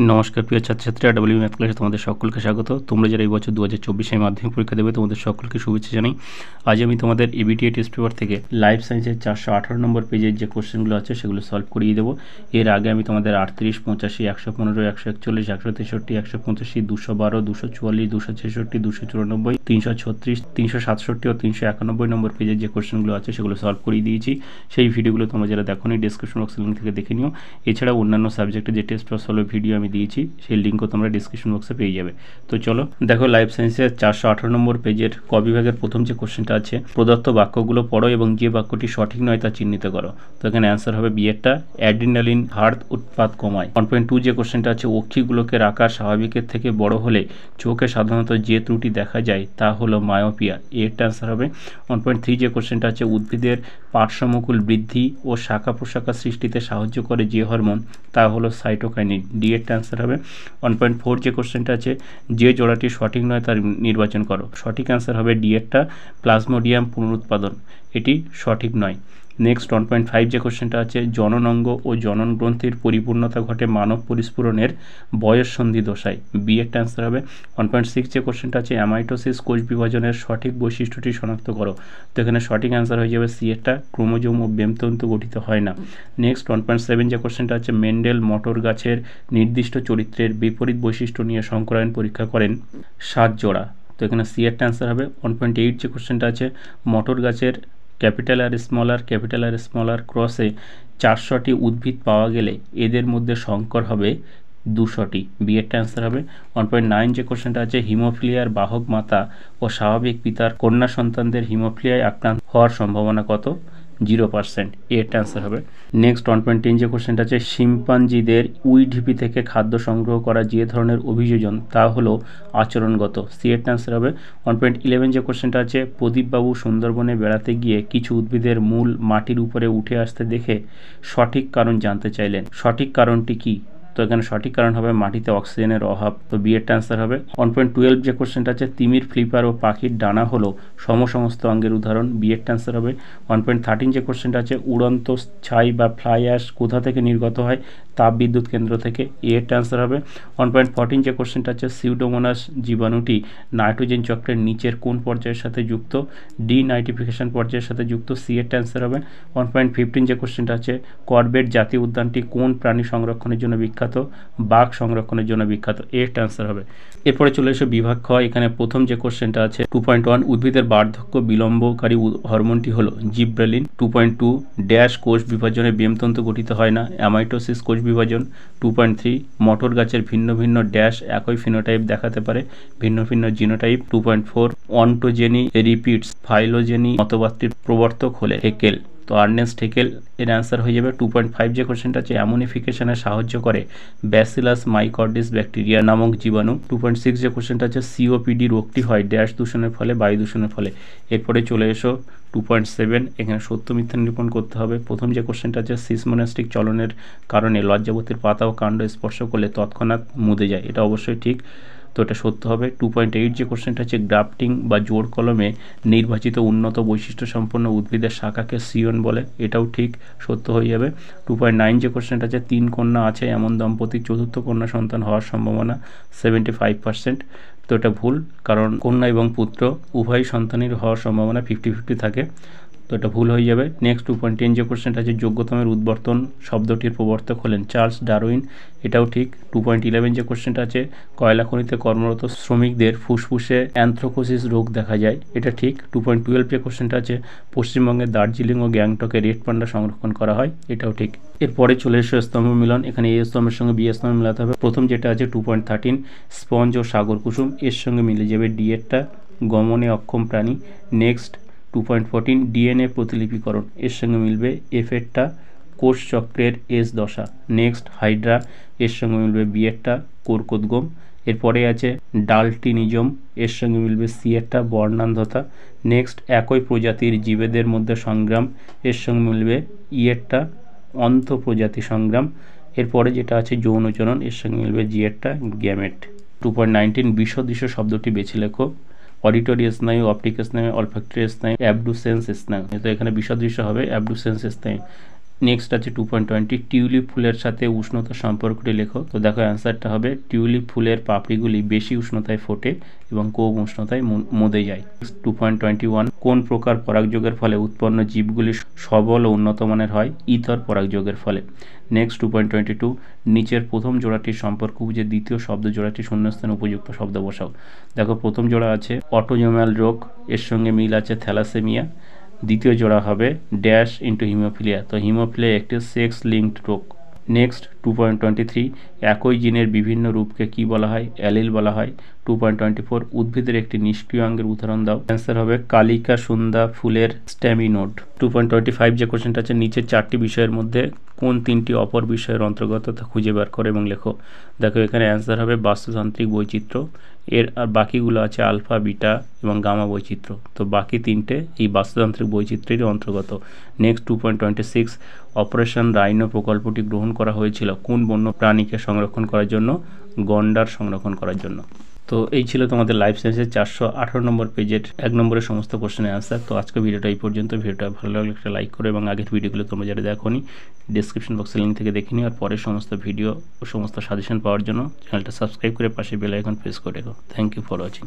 নমস্কার প্রিয় ছাত্রছাত্রীরা, ডব্লিউ ম্যাথ ক্লাসে তোমাদের সকলকে স্বাগত। তোমরা যারা এই বছর 2024 মাধ্যমিক পরীক্ষা দেবে তোমাদের সকলকে শুভেচ্ছা জানাই। আজ আমি তোমাদের এবিটিএ টেস্ট পেপার থেকে লাইফ সায়েন্সের 418 নম্বর পেজের যে কোশ্চেনগুলো আছে সেগুলো সলভ করিয়ে দেবো। এর আগে আমি তোমাদের 38, 85, 115, 141, 163, 185, 212, 244, 266, 294, 336, 367 ও 391 নম্বর পেজের যে কোশ্চেনগুলো আছে সেগুলো সলভ করিয়ে দিয়েছি। সেই ভিডিওগুলো তোমরা যারা দেখোনি ডেসক্রিপশন বক্সের লিঙ্ক থেকে দেখে নিও। এছাড়াও অন্যান্য সাবজেক্টের যে টেস্ট পেপার সলভ ভিডিও আমি দিয়েছি সেই লিঙ্কও তোমরা ডিসক্রিপশন বক্সে পেয়ে যাবে। তো চলো দেখো, লাইফ সায়েন্সের 418 নম্বর পেজের ক বিভাগের প্রথম যে কোশ্চেনটা আছে, প্রদত্ত বাক্যগুলো পড়ো এবং যে বাক্যটি সঠিক নয় তা চিহ্নিত করো। তো এখানে অ্যান্সার হবে বি এরটা, অ্যাড্রিনালিন হার্ট উৎপাদ কমায়। 1.2 যে কোশ্চেনটা আছে, অক্ষিগোলকের আকার স্বাভাবিকের থেকে বড় হলে চোখে সাধারণত যে ত্রুটি দেখা যায় তা হলো মায়োপিয়া। এরটা অ্যান্সার হবে। 1.3 যে কোশ্চেনটা আছে, উদ্ভিদের পার্শ্বমুকুল বৃদ্ধি ও শাখা প্রশাখা সৃষ্টিতে সাহায্য করে যে হরমোন তা হলো সাইটোকাইনিন। ডি এরটা অ্যান্সার হবে। 1.4 যে কোশ্চেনটা আছে, যে জোড়াটি সঠিক নয় তার নির্বাচন করো। সঠিক অ্যান্সার হবে ডি এরটা, প্লাজমোডিয়াম পুনরুৎপাদন, এটি সঠিক নয়। নেক্সট 1.5 যে কোশ্চেনটা আছে, জনন অঙ্গ ও জনন গ্রন্থির পরিপূর্ণতা ঘটে মানব পরিস্ফুরণের বয়স সন্ধি দশায়। বি এর অ্যান্সার হবে। 1.6 যে কোশ্চেনটা আছে, অ্যামাইটোসিস কোষ বিভাজনের সঠিক বৈশিষ্ট্যটি শনাক্ত করো। তো এখানে সঠিক অ্যান্সার হয়ে যাবে সি এরটা, ক্রোমোজোম ও বেমতন্তু গঠিত হয় না। নেক্সট 1.7 যে কোশ্চেনটা আছে, মেন্ডেল মটর গাছের নির্দিষ্ট চরিত্রের বিপরীত বৈশিষ্ট্য নিয়ে সংকরায়ন পরীক্ষা করেন 7 জোড়া। তো এখানে সি এরটা অ্যান্সার হবে। 1.8 যে কোশ্চেনটা আছে, মটর গাছের ক্যাপিটাল আর স্মলার ক্রসে 400টি উদ্ভিদ পাওয়া গেলে এদের মধ্যে সংকর হবে 200টি। বি এরটা অ্যান্সার হবে। 1.9 যে কোশ্চেনটা আছে, হিমোফিলিয়ার বাহক মাতা ও স্বাভাবিক পিতার কন্যা সন্তানদের হিমোফিলিয়ায় আক্রান্ত হওয়ার সম্ভাবনা কত? 0%। এরটা অ্যান্সার হবে। নেক্সট 1.10 যে কোশ্চেনটা আছে, শিম্পাঞ্জিদের উইঢিপি থেকে খাদ্য সংগ্রহ করা যে ধরনের অভিযোজন তা হলো আচরণগত। সি এরটা অ্যান্সার হবে। 1.11 যে কোশ্চেনটা আছে, প্রদীপবাবু সুন্দরবনে বেড়াতে গিয়ে কিছু উদ্ভিদের মূল মাটির উপরে উঠে আসতে দেখে সঠিক কারণ জানতে চাইলেন। সঠিক কারণটি কি? তো এখানে সঠিক কারণ হবে মাটিতে অক্সিজেনের অভাব। তো বি এর অ্যান্সার হবে। 1.12 যে কোশ্চেনটা আছে, তিমির, ফ্লিপার ও পাখির ডানা হলো সমস্ত অঙ্গের উদাহরণ। বি এর অ্যান্সার হবে। 1.13 যে কোশ্চেনটা আছে, উড়ন্ত ছাই বা ফ্লাই অ্যাশ কোথা থেকে নির্গত হয়? তাপ বিদ্যুৎ কেন্দ্র থেকে। এ এর অ্যান্সার হবে। 1.14 যে কোশ্চেনটা আছে, সিউডোমোনাস জীবাণুটি নাইট্রোজেন চক্রের নিচের কোন পর্যায়ের সাথে যুক্ত? ডি নাইট্রিফিকেশন পর্যায়ের সাথে যুক্ত। সি এর অ্যান্সার হবে। 1.15 যে কোশ্চেনটা আছে, করবেট জাতীয় উদ্যানটি কোন প্রাণী সংরক্ষণের জন্য বিখ্যাত? বাঘ সংরক্ষণের জন্য বিখ্যাত। এর অ্যান্সার হবে। এরপরে চলে এসে বিভাগ খ। এখানে প্রথম যে কোশ্চেনটা আছে 2.1, উদ্ভিদের বার্ধক্য বিলম্বকারী হরমোনটি হলো জিব্রেলিন। 2.2, ড্যাশ কোষ বিভাজনে বেমতন্তু গঠিত হয় না, অ্যামাইটোসিস কোষ বিভাজন। 2.3, মটর গাছের ভিন্ন ভিন্ন ড্যাশ একই ফিনোটাইপ দেখাতে পারে, ভিন্ন ভিন্ন জিনোটাইপ। 2.4, অন্টোজেনি রিপিটস ফাইলোজেনি মতবাদটির প্রবর্তক হলে হেকেল। তো আর্নেস্ট হেকেল এর অ্যান্সার হয়ে যাবে। 2.5 যে কোশ্চেনটা আছে, অ্যামোনিফিকেশনে সাহায্য করে ব্যাসিলাস মাইকর্ডিস ব্যাকটেরিয়া নামক জীবাণু। 2.6 যে কোশ্চেনটা আছে, সিওপিডি রোগটি হয় ড্যাশ দূষণের ফলে, বায়ু দূষণের ফলে। এরপরে চলে এসো 2.7, এখানে সত্য মিথ্যা নিরূপণ করতে হবে। প্রথম যে কোশ্চেনটা আছে, সিসমোনাস্টিক চলনের কারণে লজ্জাবতীর পাতা ও কাণ্ড স্পর্শ করলে তৎক্ষণাৎ মুদে যায়, এটা অবশ্যই ঠিক, তো এটা সত্য হবে। 2.8 যে কোশ্চেনটা আছে, গ্রাফটিং বা জোড় কলমে নির্বাচিত উন্নত বৈশিষ্ট্য সম্পন্ন উদ্ভিদের শাখাকে সিয়ন বলে, এটাও ঠিক, সত্য হয়ে যাবে। 2.9 যে কোশ্চেনটা আছে, 3 কন্যা আছে এমন দম্পতির চতুর্থ কন্যা সন্তান হওয়ার সম্ভাবনা 75%। তো এটা ভুল, কারণ কন্যা এবং পুত্র উভয় সন্তানের হওয়ার সম্ভাবনা 50-50 থাকে, তো এটা ভুল হয়ে যাবে। নেক্সট 2.10 যে কোশ্চেনটা আছে, যোগ্যতমের উদ্বর্তন শব্দটির প্রবর্তক হলেন চার্লস ডারউইন, এটাও ঠিক। 2.11 যে কোশ্চেনটা আছে, কয়লা খনিতে কর্মরত শ্রমিকদের ফুসফুসে অ্যানথ্রাকোসিস রোগ দেখা যায়, এটা ঠিক। 2.12 যে কোশ্চেনটা আছে, পশ্চিমবঙ্গের দার্জিলিং ও গ্যাংটকে রেড পান্ডা সংরক্ষণ করা হয়, এটাও ঠিক। এরপরে চলে এসে স্তম্ভ মিলন। এখানে এ স্তম্ভের সঙ্গে বি স্তম্ভ মেলাতে হবে। প্রথম যেটা আছে 2.13, স্পঞ্জ ও সাগর কুসুম, এর সঙ্গে মিলে যাবে ডি এরটা, গমনে অক্ষম প্রাণী। নেক্সট 2.14, ডিএনএ প্রতিলিপিকরণ, এর সঙ্গে মিলবে এফ এরটা, কোষ চক্রের এস দশা। নেক্সট হাইড্রা, এর সঙ্গে মিলবে বি এরটা, কোরকোদ্গম। এরপরে আছে ডালটিনিজম, এর সঙ্গে মিলবে সি এরটা, বর্ণান্ধতা। নেক্সট একই প্রজাতির জীবেদের মধ্যে সংগ্রাম, এর সঙ্গে মিলবে ই এরটা, অন্থ প্রজাতি সংগ্রাম। এরপরে যেটা আছে যৌনচরণ, এর সঙ্গে মিলবে জি এরটা, গ্যামেট। 2.19, বিসদৃশ্য শব্দটি বেছে লেখো। অডিটরি স্নায়ু, অপটিক স্নায়ু, অলফ্যাক্টরি স্নায়ু, অ্যাবডুসেন্স স্নায়ু। তো এখানে বিসদৃশ্য হবে অ্যাবডুসেন্স স্নায়ু। নেক্সট আছে 2.20 টিউলিপ ফুলের সাথে উষ্ণতার সম্পর্কটি লেখো। তো দেখো অ্যান্সারটা হবে টিউলিপ ফুলের পাপড়িগুলি বেশি উষ্ণতায় ফোটে এবং কম উষ্ণতায় মদে যায়। 2.21 কোন প্রকার পরাগযোগের ফলে উৎপন্ন জীবগুলি সবল ও উন্নত মানের হয়? ইথর পরাগযোগের ফলে। নেক্সট 2.22 নিচের প্রথম জোড়াটির সম্পর্ক বুঝে দ্বিতীয় শব্দ জোড়াটি শূন্যস্থানে উপযুক্ত শব্দ বসাও। দেখো প্রথম জোড়া আছে অটোজোমাল রোগ, এর সঙ্গে মিল আছে থ্যালাসেমিয়া। দ্বিতীয় জোড়া হবে ড্যাশ ইন্টু হিমোফিলিয়া, তো হিমোফিলিয়া একটি সেক্স লিঙ্কড রোগ। নেক্সট 2.23 একই জিনের বিভিন্ন রূপকে কি বলা হয়? অ্যালিল বলা হয়। 2.24 উদ্ভিদের একটি নিষ্ক্রিয় অঙ্গের উদাহরণ দাও। অ্যান্সার হবে কালিকা সুন্দা ফুলের স্ট্যামিনোড। 2.25 যে কোশ্চেনটা আছে নিচের চারটি বিষয়ের মধ্যে কোন তিনটি অপর বিষয়ের অন্তর্গত তা খুঁজে বের করো এবং লেখো। দেখো এখানে অ্যান্সার হবে বাস্তুতান্ত্রিক বৈচিত্র্য, এর আর বাকিগুলো আছে আলফা বিটা এবং গামা বৈচিত্র্য, তো বাকি তিনটে এই বাস্তুতান্ত্রিক বৈচিত্র্যেরই অন্তর্গত। নেক্সট 2.26 অপারেশন রাইনো প্রকল্পটি গ্রহণ করা হয়েছিল কোন বন্য প্রাণীকে সংরক্ষণ করার জন্য? গন্ডার সংরক্ষণ করার জন্য। তো এই ছিল তোমাদের লাইফ সায়েন্সের 418 নম্বর পেজের 1 নম্বরের সমস্ত কোশ্চেনের অ্যান্সার। তো আজকে ভিডিওটা এই পর্যন্ত। ভিডিওটা ভালো লাগলে একটা লাইক করো এবং আগের ভিডিওগুলো তোমরা যারা দেখোনি ডেসক্রিপশন বক্সে লিঙ্ক থেকে দেখে নিও। আর পরের সমস্ত ভিডিও ও সমস্ত সাজেশন পাওয়ার জন্য চ্যানেলটা সাবস্ক্রাইব করে পাশে বেল আইকন প্রেস করে রেখো। Thank you for watching.